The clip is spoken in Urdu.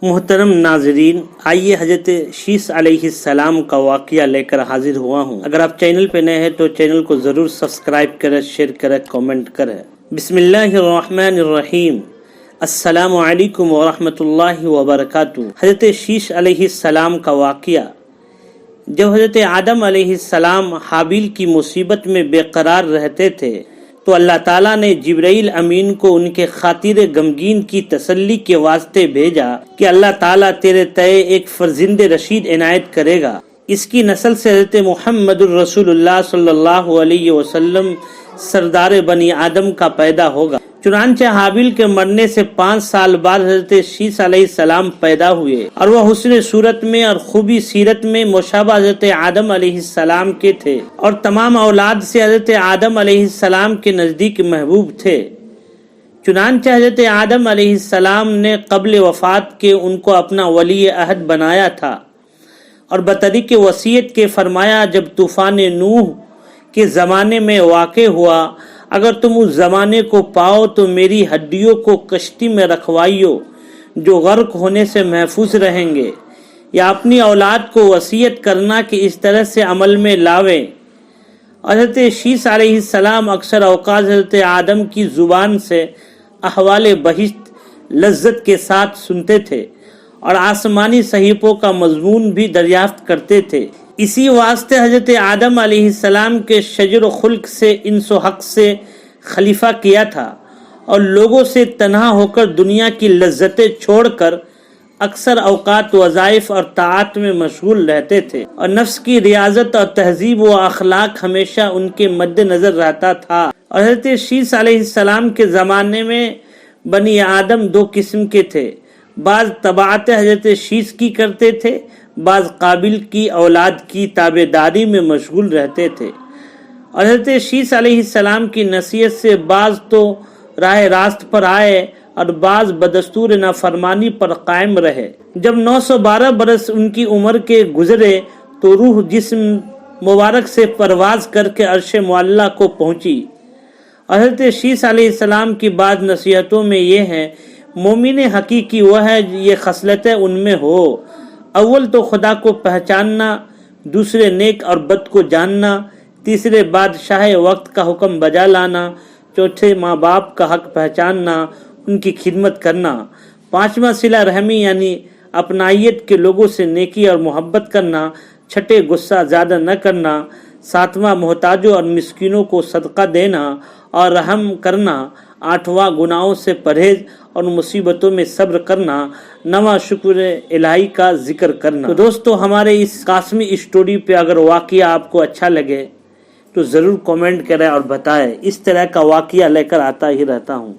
محترم ناظرین، آئیے حضرت شیس علیہ السلام کا واقعہ لے کر حاضر ہوا ہوں۔ اگر آپ چینل پہ نئے ہیں تو چینل کو ضرور سبسکرائب کریں، شیئر کریں، کامنٹ کریں۔ بسم اللہ الرحمن الرحیم۔ السلام علیکم ورحمۃ اللہ وبرکاتہ۔ حضرت شیس علیہ السلام کا واقعہ۔ جب حضرت آدم علیہ السلام حابیل کی مصیبت میں بے قرار رہتے تھے تو اللہ تعالیٰ نے جبرائیل امین کو ان کے خاطر غمگین کی تسلی کے واسطے بھیجا کہ اللہ تعالیٰ تیرے تئے ایک فرزند رشید عنایت کرے گا۔ اس کی نسل سے حضرت محمد الرسول اللہ صلی اللہ علیہ وسلم سردار بنی آدم کا پیدا ہوگا۔ چنانچہ حابیل کے مرنے سے 5 سال بعد حضرت شیس علیہ السلام پیدا ہوئے اور وہ حسن صورت میں اور خوبی سیرت میں مشابہ حضرت آدم علیہ السلام کے تھے اور تمام اولاد سے حضرت آدم علیہ السلام کے نزدیک محبوب تھے۔ چنانچہ حضرت آدم علیہ السلام نے قبل وفات کے ان کو اپنا ولی عہد بنایا تھا اور بطریق وصیت کے فرمایا، جب طوفان نوح کے زمانے میں واقع ہوا، اگر تم اس زمانے کو پاؤ تو میری ہڈیوں کو کشتی میں رکھوائیو جو غرق ہونے سے محفوظ رہیں گے، یا اپنی اولاد کو وصیت کرنا کہ اس طرح سے عمل میں لاویں۔ حضرت شیس علیہ السلام اکثر اوقات حضرت آدم کی زبان سے احوال بہشت لذت کے ساتھ سنتے تھے اور آسمانی صحیفوں کا مضمون بھی دریافت کرتے تھے۔ اسی واسطے حضرت آدم علیہ السلام کے شجر و خلق سے انس و حق سے خلیفہ کیا تھا اور لوگوں سے تنہا ہو کر دنیا کی لذتیں چھوڑ کر اکثر اوقات وظائف اور طاعت میں مشغول رہتے تھے اور نفس کی ریاضت اور تہذیب و اخلاق ہمیشہ ان کے مد نظر رہتا تھا۔ اور حضرت شیس علیہ السلام کے زمانے میں بنی آدم 2 قسم کے تھے، بعض طباعت حضرت شیس کی کرتے تھے، بعض قابل کی اولاد کی تابع داری میں مشغول رہتے تھے۔ اور حضرت شیس علیہ السلام کی نصیحت سے بعض تو راہ راست پر آئے اور بعض بدستور نافرمانی پر قائم رہے۔ جب 912 برس ان کی عمر کے گزرے تو روح جسم مبارک سے پرواز کر کے عرش معلیٰ کو پہنچی۔ اور حضرت شیس علیہ السلام کی بعض نصیحتوں میں یہ ہے، مومن حقیقی وہ ہے یہ خصلتیں ان میں ہو، اول تو خدا کو پہچاننا، دوسرے نیک اور بد کو جاننا، تیسرے بادشاہ وقت کا حکم بجا لانا، چوتھے ماں باپ کا حق پہچاننا، ان کی خدمت کرنا، 5واں صلہ رحمی یعنی اپنائیت کے لوگوں سے نیکی اور محبت کرنا، چھٹے غصہ زیادہ نہ کرنا، 7واں محتاجوں اور مسکینوں کو صدقہ دینا اور رحم کرنا، 8واں گناہوں سے پرہیز اور مصیبتوں میں صبر کرنا، 9واں شکر الہی کا ذکر کرنا۔ تو دوستو، ہمارے اس قاسمی اسٹوری پہ اگر واقعہ آپ کو اچھا لگے تو ضرور کامنٹ کریں اور بتائیں، اس طرح کا واقعہ لے کر آتا ہی رہتا ہوں۔